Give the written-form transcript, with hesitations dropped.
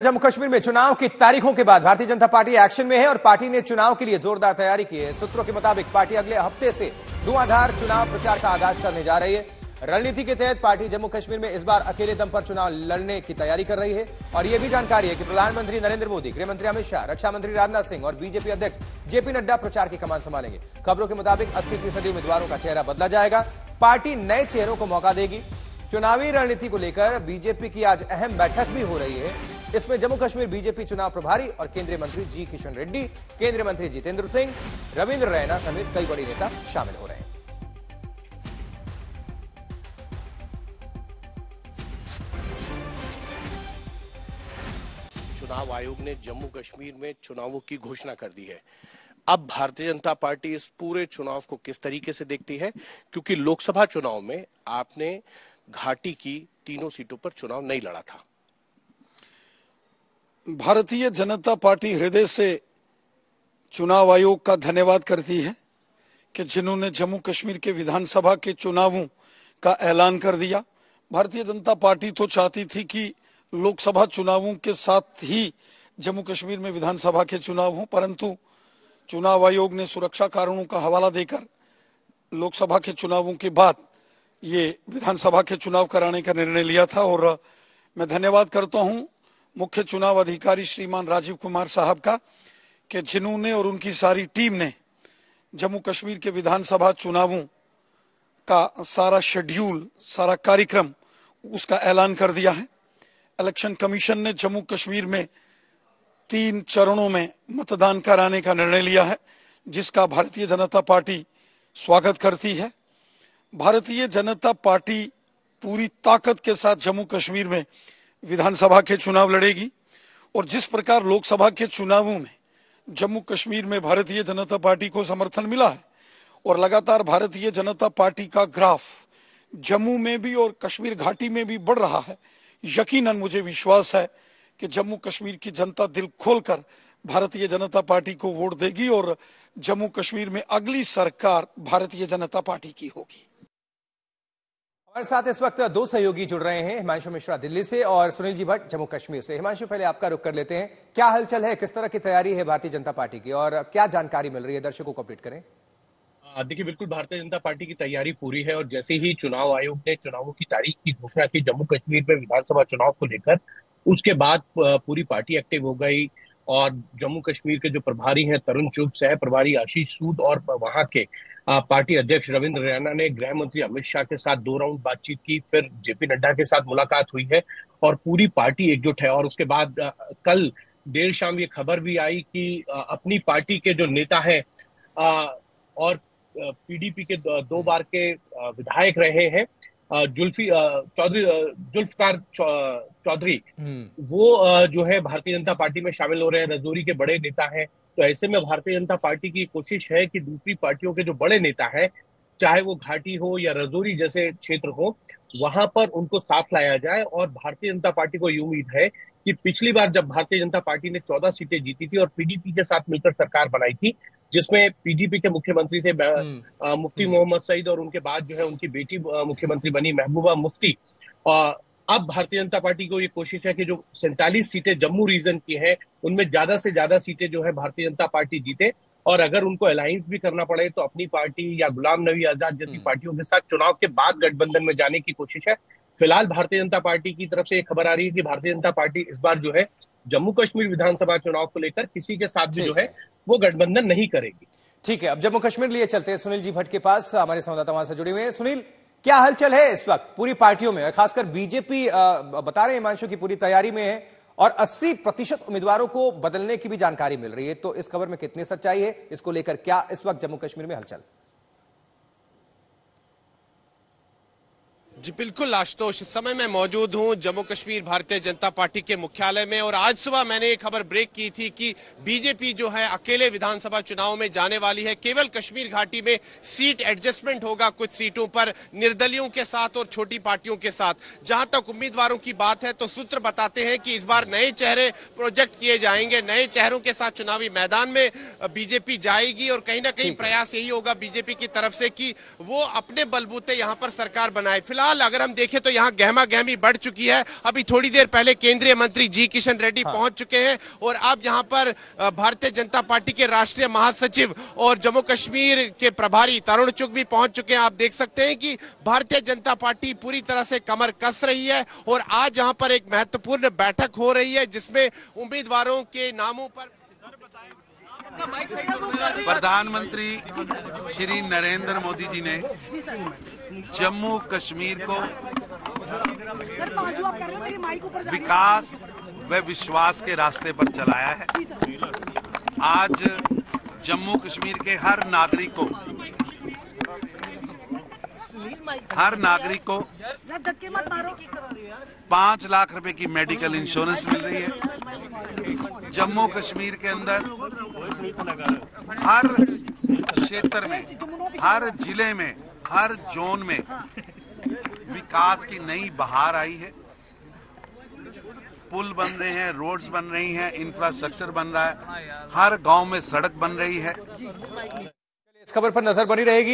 जम्मू कश्मीर में चुनाव की तारीखों के बाद भारतीय जनता पार्टी एक्शन में है और पार्टी ने चुनाव के लिए जोरदार तैयारी की है। सूत्रों के मुताबिक पार्टी अगले हफ्ते से धुआंधार चुनाव प्रचार का आगाज करने जा रही है। रणनीति के तहत पार्टी जम्मू कश्मीर में इस बार अकेले दम पर चुनाव लड़ने की तैयारी कर रही है और यह भी जानकारी है कि प्रधानमंत्री नरेंद्र मोदी, गृह मंत्री अमित शाह, रक्षा मंत्री राजनाथ सिंह और बीजेपी अध्यक्ष जेपी नड्डा प्रचार की कमान संभालेंगे। खबरों के मुताबिक 80% उम्मीदवारों का चेहरा बदला जाएगा। पार्टी नए चेहरों को मौका देगी। चुनावी रणनीति को लेकर बीजेपी की आज अहम बैठक भी हो रही है। इसमें जम्मू कश्मीर बीजेपी चुनाव प्रभारी और केंद्रीय मंत्री जी किशन रेड्डी, केंद्रीय मंत्री जितेंद्र सिंह, रविंद्र रैना समेत कई बड़े नेता शामिल हो रहे हैं। चुनाव आयोग ने जम्मू कश्मीर में चुनावों की घोषणा कर दी है। अब भारतीय जनता पार्टी इस पूरे चुनाव को किस तरीके से देखती है, क्योंकि लोकसभा चुनाव में आपने घाटी की तीनों सीटों पर चुनाव नहीं लड़ा था। भारतीय जनता पार्टी हृदय से चुनाव आयोग का धन्यवाद करती है कि जिन्होंने जम्मू कश्मीर के विधानसभा के चुनावों का ऐलान कर दिया। भारतीय जनता पार्टी तो चाहती थी कि लोकसभा चुनावों के साथ ही जम्मू कश्मीर में विधानसभा के चुनाव हों, परंतु चुनाव आयोग ने सुरक्षा कारणों का हवाला देकर लोकसभा के चुनावों के बाद ये विधानसभा के चुनाव कराने का निर्णय लिया था। और मैं धन्यवाद करता हूं मुख्य चुनाव अधिकारी श्रीमान राजीव कुमार साहब का कि जिन्होंने और उनकी सारी टीम ने जम्मू कश्मीर के विधानसभा चुनावों का सारा शेड्यूल, सारा कार्यक्रम उसका ऐलान कर दिया है। इलेक्शन कमीशन ने जम्मू कश्मीर में 3 चरणों में मतदान कराने का निर्णय लिया है, जिसका भारतीय जनता पार्टी स्वागत करती है। भारतीय जनता पार्टी पूरी ताकत के साथ जम्मू कश्मीर में विधानसभा के चुनाव लड़ेगी और जिस प्रकार लोकसभा के चुनावों में जम्मू कश्मीर में भारतीय जनता पार्टी को समर्थन मिला है और लगातार भारतीय जनता पार्टी का ग्राफ जम्मू में भी और कश्मीर घाटी में भी बढ़ रहा है, यकीनन मुझे विश्वास है कि जम्मू कश्मीर की जनता दिल खोलकर भारतीय जनता पार्टी को वोट देगी और जम्मू कश्मीर में अगली सरकार भारतीय जनता पार्टी की होगी। हमारे साथ इस वक्त 2 सहयोगी जुड़ रहे हैं, हिमांशु मिश्रा दिल्ली से और सुनील जी भट्ट जम्मू कश्मीर से। हिमांशु, पहले आपका रुख कर लेते हैं। क्या हलचल है, किस तरह की तैयारी है भारतीय जनता पार्टी की और क्या जानकारी मिल रही है, दर्शकों को अपडेट करें। देखिए, बिल्कुल भारतीय जनता पार्टी की तैयारी पूरी है और जैसे ही चुनाव आयोग ने चुनावों की तारीख की घोषणा की जम्मू कश्मीर में विधानसभा चुनाव को लेकर, उसके बाद पूरी पार्टी एक्टिव हो गई और जम्मू कश्मीर के जो प्रभारी हैं तरुण चुग, सह प्रभारी आशीष सूद और वहां के पार्टी अध्यक्ष रविंद्र रैना ने गृह मंत्री अमित शाह के साथ 2 राउंड बातचीत की। फिर जेपी नड्डा के साथ मुलाकात हुई है और पूरी पार्टी एकजुट है। और उसके बाद कल देर शाम ये खबर भी आई कि अपनी पार्टी के जो नेता हैं और पीडीपी के 2 बार के विधायक रहे हैं जुल्फकार चौधरी, वो जो है भारतीय जनता पार्टी में शामिल हो रहे हैं, रजौरी के बड़े नेता हैं। तो ऐसे में भारतीय जनता पार्टी की कोशिश है कि दूसरी पार्टियों के जो बड़े नेता हैं, चाहे वो घाटी हो या रजौरी जैसे क्षेत्र हो, वहां पर उनको साथ लाया जाए। और भारतीय जनता पार्टी को ये उम्मीद है कि पिछली बार जब भारतीय जनता पार्टी ने 14 सीटें जीती थी और पीडीपी के साथ मिलकर सरकार बनाई थी, जिसमें पीडीपी के मुख्यमंत्री थे मुफ्ती मोहम्मद सईद और उनके बाद जो है उनकी बेटी मुख्यमंत्री बनी महबूबा मुफ्ती। अब भारतीय जनता पार्टी को ये कोशिश है कि जो 47 सीटें जम्मू रीजन की हैं, उनमें ज्यादा से ज्यादा सीटें जो है भारतीय जनता पार्टी जीते और अगर उनको अलायंस भी करना पड़े तो अपनी पार्टी या गुलाम नबी आजाद जैसी पार्टियों के साथ चुनाव के बाद गठबंधन में जाने की कोशिश है। फिलहाल भारतीय जनता पार्टी की तरफ से एक खबर आ रही है कि भारतीय जनता पार्टी इस बार जो है जम्मू कश्मीर विधानसभा चुनाव को लेकर किसी के साथ भी जो है वो गठबंधन नहीं करेगी। ठीक है, अब जम्मू कश्मीर लिए चलते हैं सुनील जी भट्ट के पास, हमारे संवाददाता वहां से जुड़े हुए हैं। सुनील, क्या हलचल है इस वक्त पूरी पार्टियों में, खासकर बीजेपी बता रहे हैं हिमांशु की पूरी तैयारी में है और 80% उम्मीदवारों को बदलने की भी जानकारी मिल रही है, तो इस खबर में कितनी सच्चाई है, इसको लेकर क्या इस वक्त जम्मू कश्मीर में हलचल? जी बिल्कुल आशुतोष, इस समय मैं मौजूद हूं जम्मू कश्मीर भारतीय जनता पार्टी के मुख्यालय में और आज सुबह मैंने एक खबर ब्रेक की थी कि बीजेपी जो है अकेले विधानसभा चुनाव में जाने वाली है। केवल कश्मीर घाटी में सीट एडजस्टमेंट होगा कुछ सीटों पर निर्दलियों के साथ और छोटी पार्टियों के साथ। जहां तक उम्मीदवारों की बात है तो सूत्र बताते हैं कि इस बार नए चेहरे प्रोजेक्ट किए जाएंगे, नए चेहरों के साथ चुनावी मैदान में बीजेपी जाएगी और कहीं ना कहीं प्रयास यही होगा बीजेपी की तरफ से कि वो अपने बलबूते यहां पर सरकार बनाए। फिलहाल फिलहाल अगर हम देखें तो यहाँ गहमा गहमी बढ़ चुकी है। अभी थोड़ी देर पहले केंद्रीय मंत्री जी किशन रेड्डी पहुंच चुके हैं और अब यहाँ पर भारतीय जनता पार्टी के राष्ट्रीय महासचिव और जम्मू कश्मीर के प्रभारी तरुण चुग भी पहुंच चुके हैं। आप देख सकते हैं कि भारतीय जनता पार्टी पूरी तरह से कमर कस रही है और आज यहाँ पर एक महत्वपूर्ण बैठक हो रही है जिसमें उम्मीदवारों के नामों पर प्रधानमंत्री श्री नरेंद्र मोदी जी ने जम्मू कश्मीर को विकास व विश्वास के रास्ते पर चलाया है। आज जम्मू कश्मीर के हर नागरिक को 5 लाख रुपए की मेडिकल इंश्योरेंस मिल रही है। जम्मू कश्मीर के अंदर हर क्षेत्र में, हर जिले में, हर जोन में विकास की नई बहार आई है। पुल बन रहे हैं, रोड्स बन रही हैं, इंफ्रास्ट्रक्चर बन रहा है, हर गांव में सड़क बन रही है। इस खबर पर नजर बनी रहेगी।